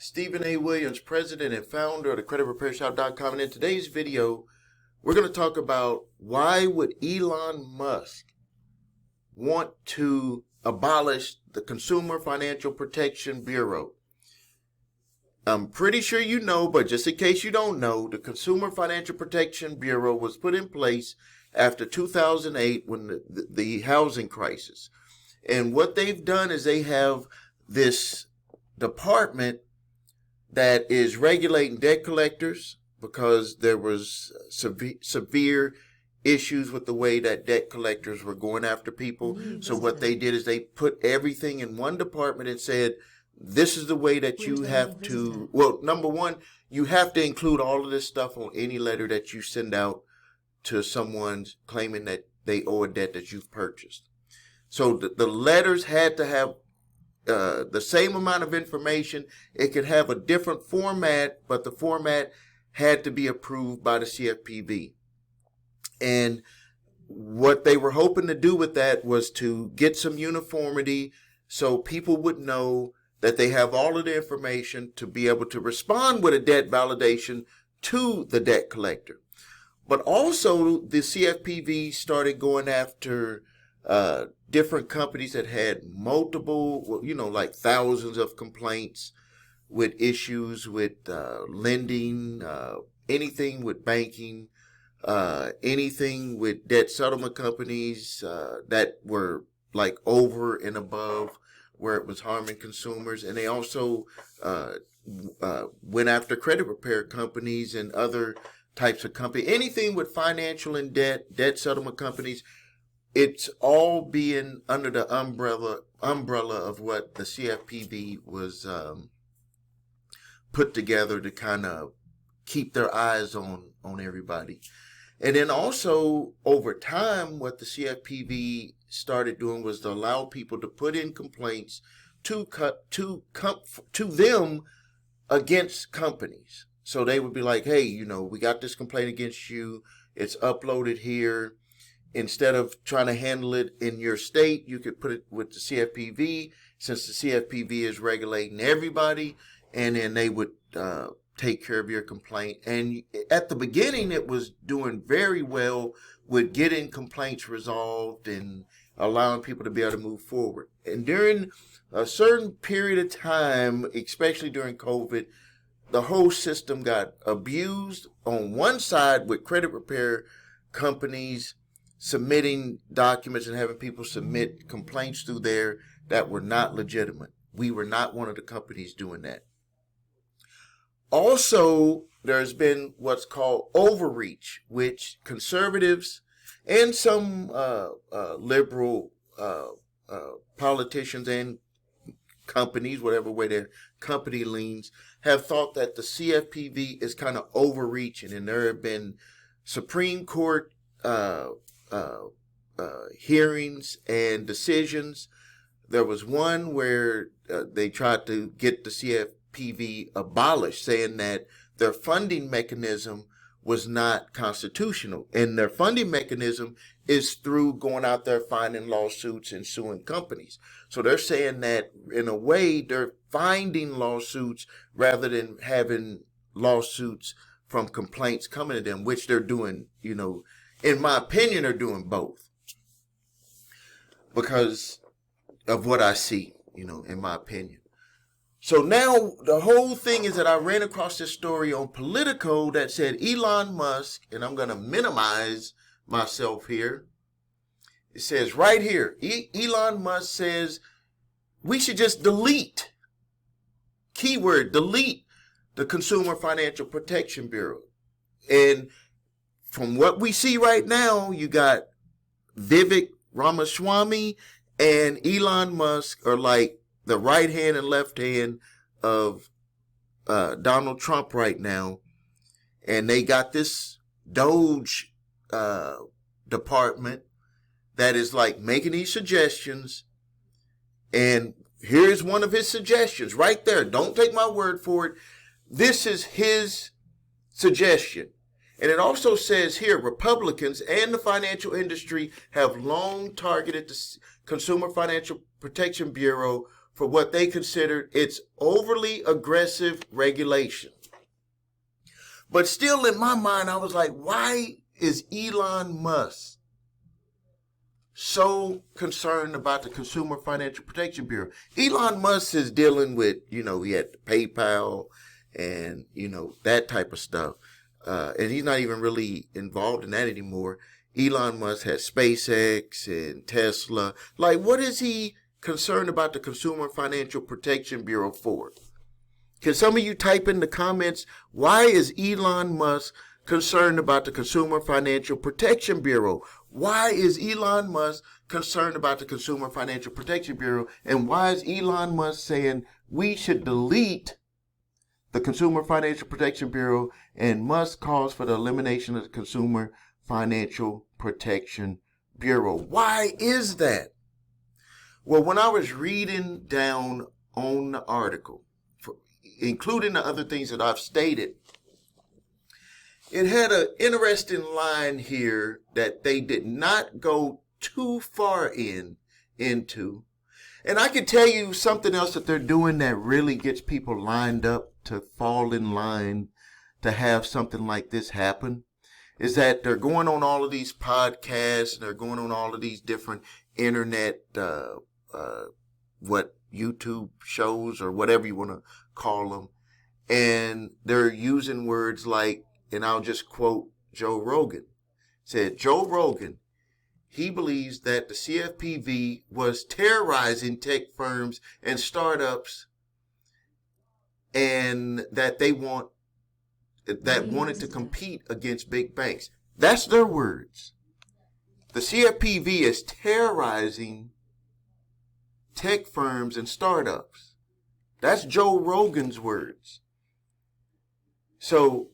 Stephen A. Williams, president and founder of the creditrepairshop.com. And in today's video, we're going to talk about why would Elon Musk want to abolish the Consumer Financial Protection Bureau. I'm pretty sure you know, but just in case you don't know, the Consumer Financial Protection Bureau was put in place after 2008 when the housing crisis. And what they've done is they have this department that is regulating debt collectors because there was severe issues with the way that debt collectors were going after people. So what they did is they put everything in one department and said, this is the way that you have to, well, number one, you have to include all of this stuff on any letter that you send out to someone claiming that they owe a debt that you've purchased. So the letters had to have the same amount of information. It could have a different format, but the format had to be approved by the CFPB. And what they were hoping to do with that was to get some uniformity so people would know that they have all of the information to be able to respond with a debt validation to the debt collector. But also the CFPB started going after different companies that had multiple, like thousands of complaints with issues with lending, anything with banking, anything with debt settlement companies that were like over and above where it was harming consumers. And they also went after credit repair companies and other types of company, anything with financial and debt settlement companies. It's all being under the umbrella of what the CFPB was put together to kind of keep their eyes on everybody. And then also over time, what the CFPB started doing was to allow people to put in complaints to them against companies. So they would be like, hey, we got this complaint against you. It's uploaded here. Instead of trying to handle it in your state, you could put it with the CFPB, since the CFPB is regulating everybody, and then they would take care of your complaint. And at the beginning, it was doing very well with getting complaints resolved and allowing people to be able to move forward. And during a certain period of time, especially during COVID, the whole system got abused on one side with credit repair companies submitting documents and having people submit complaints through there that were not legitimate. We were not one of the companies doing that. Also, there's been what's called overreach, which conservatives and some liberal politicians and companies, whatever way their company leans, have thought that the CFPB is kind of overreaching. And there have been Supreme Court hearings and decisions. There was one where they tried to get the CFPB abolished, saying that their funding mechanism was not constitutional. And their funding mechanism is through going out there finding lawsuits and suing companies. So they're saying that in a way they're finding lawsuits rather than having lawsuits from complaints coming to them, which they're doing, in my opinion, are doing both because of what I see, in my opinion. So now the whole thing is that I ran across this story on Politico that said Elon Musk, and I'm going to minimize myself here. It says right here, Elon Musk says we should just delete, keyword, delete the Consumer Financial Protection Bureau. And from what we see right now, you got Vivek Ramaswamy and Elon Musk are like the right hand and left hand of Donald Trump right now. And they got this Doge department that is like making these suggestions. And here's one of his suggestions right there. Don't take my word for it. This is his suggestion. And it also says here, Republicans and the financial industry have long targeted the Consumer Financial Protection Bureau for what they considered its overly aggressive regulation. But still in my mind, I was like, why is Elon Musk so concerned about the Consumer Financial Protection Bureau? Elon Musk is dealing with, he had PayPal and, that type of stuff. And he's not even really involved in that anymore. Elon Musk has SpaceX and Tesla. Like, what is he concerned about the Consumer Financial Protection Bureau for? Can some of you type in the comments, why is Elon Musk concerned about the Consumer Financial Protection Bureau? Why is Elon Musk concerned about the Consumer Financial Protection Bureau? And why is Elon Musk saying we should delete the Consumer Financial Protection Bureau, and Musk calls for the elimination of the Consumer Financial Protection Bureau? Why is that? Well, when I was reading down on the article, including the other things that I've stated, it had an interesting line here that they did not go too far into. And I can tell you something else that they're doing that really gets people lined up to fall in line to have something like this happen, is that they're going on all of these podcasts, and they're going on all of these different internet, YouTube shows or whatever you want to call them. And they're using words like, and I'll just quote Joe Rogan, said Joe Rogan, he believes that the CFPB was terrorizing tech firms and startups, and that they wanted to compete against big banks. That's their words. The CFPB is terrorizing tech firms and startups. That's Joe Rogan's words. So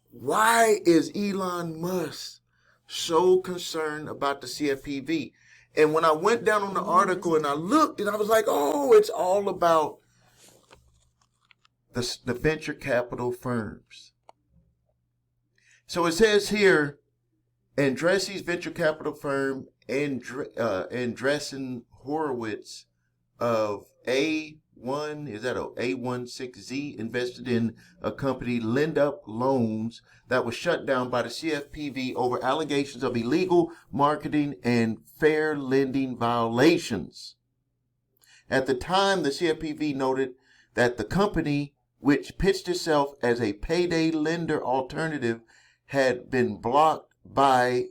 why is Elon Musk so concerned about the CFPB? And when I went down on the article and I looked, and I was like, oh, it's all about the venture capital firms. So it says here, Andressen's venture capital firm, Andreessen Horowitz of A16Z invested in a company, Lend Up Loans, that was shut down by the CFPB over allegations of illegal marketing and fair lending violations. At the time, the CFPB noted that the company, which pitched itself as a payday lender alternative, had been blocked by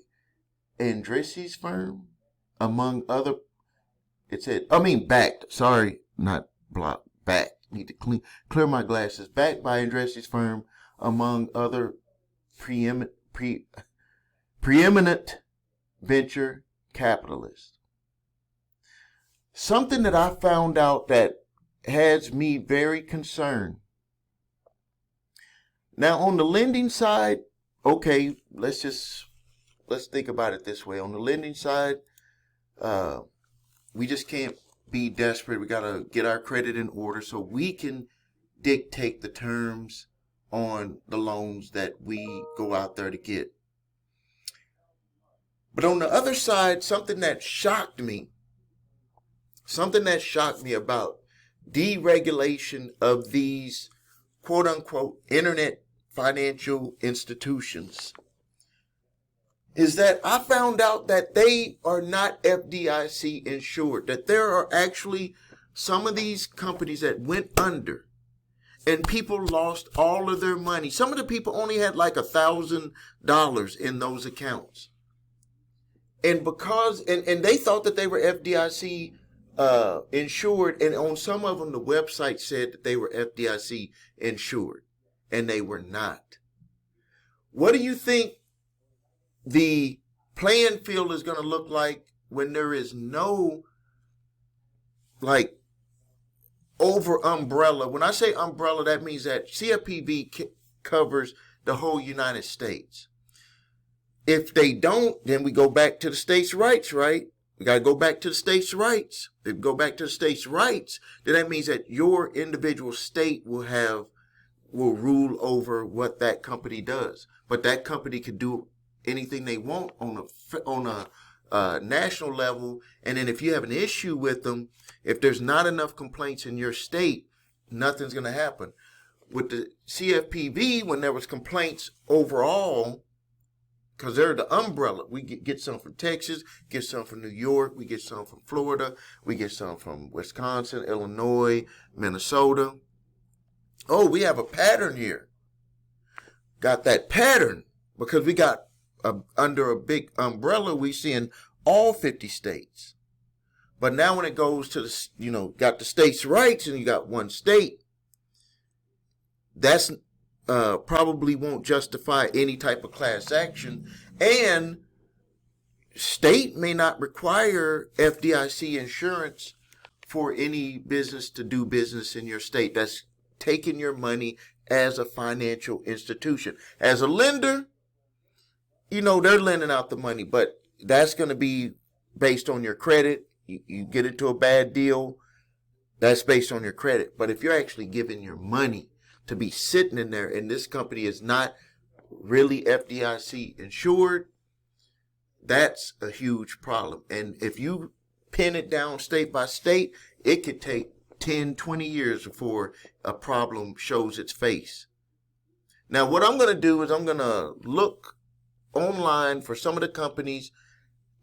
Andressen's firm, among other. Backed. Sorry, not blocked. Backed. Need to clear my glasses. Backed by Andressen's firm, among other preeminent venture capitalists. Something that I found out that has me very concerned. Now, on the lending side, okay, let's think about it this way. On the lending side, we just can't be desperate. We got to get our credit in order so we can dictate the terms on the loans that we go out there to get. But on the other side, something that shocked me about deregulation of these quote unquote internet financial institutions is that I found out that they are not FDIC insured, that there are actually some of these companies that went under and people lost all of their money. Some of the people only had like $1,000 in those accounts. And and they thought that they were FDIC insured, and on some of them the website said that they were FDIC insured, and they were not. What do you think the playing field is going to look like when there is no over umbrella? When I say umbrella, that means that CFPB covers the whole United States. If they don't, then we go back to the states' rights, right? We got to go back to the states' rights. If we go back to the states' rights, then that means that your individual state will rule over what that company does. But that company can do anything they want on national level. And then if you have an issue with them, if there's not enough complaints in your state, nothing's going to happen. With the CFPB, when there was complaints overall, because they're the umbrella, we get some from Texas, get some from New York, we get some from Florida, we get some from Wisconsin, Illinois, Minnesota. Oh, we have a pattern here. Got that pattern because we got under a big umbrella, we see in all 50 states. But now when it goes to the, got the states' rights and you got one state, that's probably won't justify any type of class action. And state may not require FDIC insurance for any business to do business in your state. That's taking your money as a financial institution. As a lender, they're lending out the money, but that's going to be based on your credit. You get into a bad deal, that's based on your credit. But if you're actually giving your money to be sitting in there and this company is not really FDIC insured, that's a huge problem. And if you pin it down state by state, it could take 10, 20 years before a problem shows its face. Now, what I'm going to do is I'm going to look online for some of the companies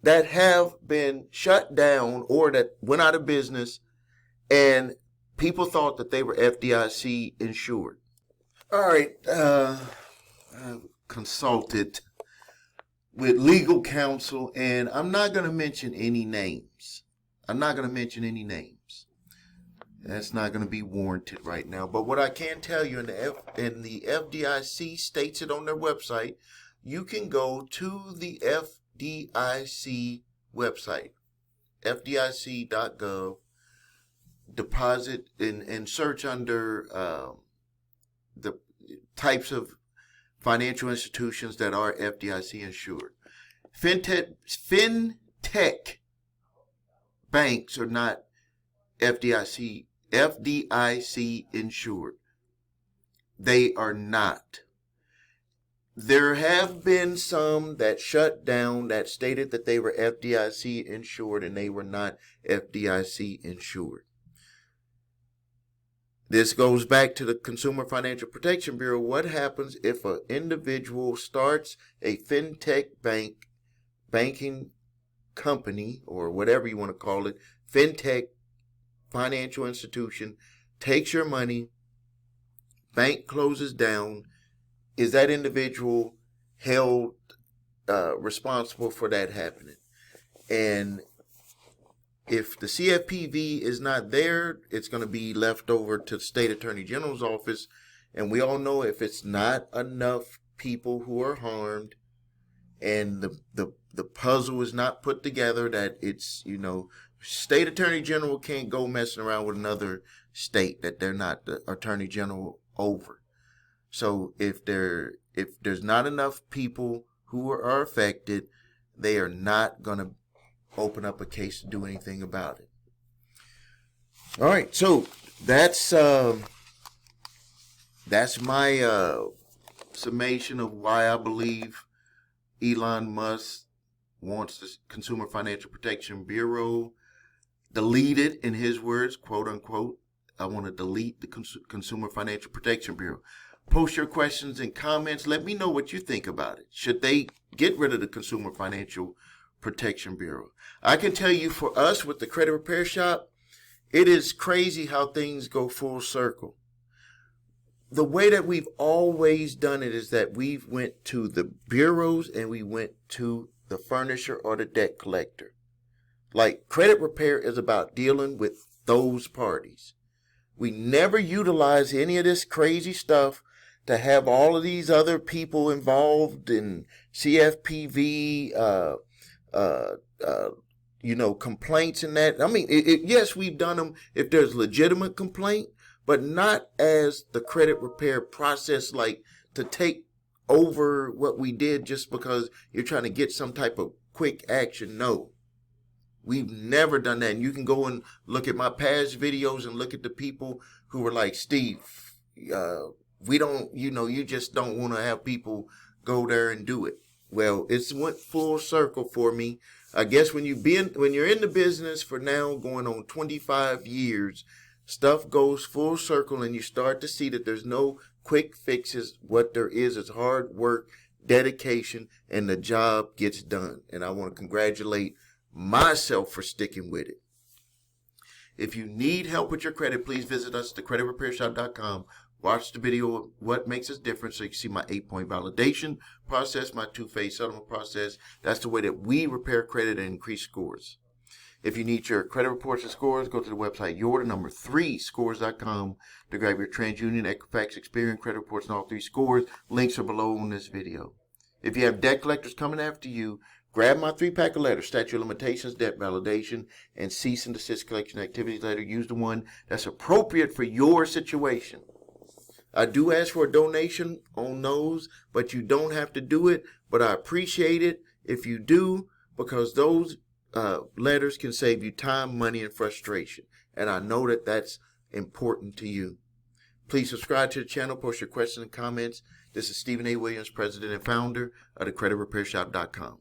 that have been shut down or that went out of business and people thought that they were FDIC insured. All right, I've consulted with legal counsel, and I'm not going to mention any names. That's not going to be warranted right now. But what I can tell you, in the FDIC states it on their website, you can go to the FDIC website, fdic.gov, deposit and search under the types of financial institutions that are FDIC insured. Fintech banks are not FDIC insured. They are not. There have been some that shut down that stated that they were FDIC insured and they were not FDIC insured. This goes back to the Consumer Financial Protection Bureau. What happens if an individual starts a fintech banking company, or whatever you want to call it, fintech financial institution, takes your money, bank closes down? Is that individual held responsible for that happening? And if the CFPB is not there, it's going to be left over to the State Attorney General's office. And we all know if it's not enough people who are harmed and the puzzle is not put together, that it's, State Attorney General can't go messing around with another state that they're not the Attorney General over. So if there's not enough people who are affected, they are not going to open up a case to do anything about it. All right, so that's my summation of why I believe Elon Musk wants the Consumer Financial Protection Bureau deleted, in his words, quote unquote. I want to delete the Consumer Financial Protection Bureau. Post your questions and comments. Let me know what you think about it. Should they get rid of the Consumer Financial Protection Bureau? I can tell you, for us with the credit repair shop, it is crazy how things go full circle. The way that we've always done it is that we've went to the bureaus and we went to the furnisher or the debt collector. Like, credit repair is about dealing with those parties. We never utilize any of this crazy stuff to have all of these other people involved in CFPB, complaints and that. I mean, yes, we've done them if there's legitimate complaint, but not as the credit repair process, like to take over what we did just because you're trying to get some type of quick action. No, we've never done that. And you can go and look at my past videos and look at the people who were like, Steve, we don't, you just don't want to have people go there and do it. Well, it's went full circle for me I guess when you're in the business for now going on 25 years, stuff goes full circle and you start to see that there's no quick fixes. What there is hard work, dedication, and the job gets done. And I want to congratulate myself for sticking with it. If you need help with your credit, please visit us at thecreditrepairshop.com. Watch the video of what makes us different so you can see my 8-point validation process, my 2-phase settlement process. That's the way that we repair credit and increase scores. If you need your credit reports and scores, go to the website your3scores.com to grab your TransUnion, Equifax, Experian credit reports and all 3 scores. Links are below in this video. If you have debt collectors coming after you, grab my 3-pack of letters, statute of limitations, debt validation, and cease and desist collection activities letter. Use the one that's appropriate for your situation. I do ask for a donation on those, but you don't have to do it. But I appreciate it if you do, because those letters can save you time, money, and frustration. And I know that that's important to you. Please subscribe to the channel, post your questions and comments. This is Stephen A. Williams, President and Founder of thecreditrepairshop.com.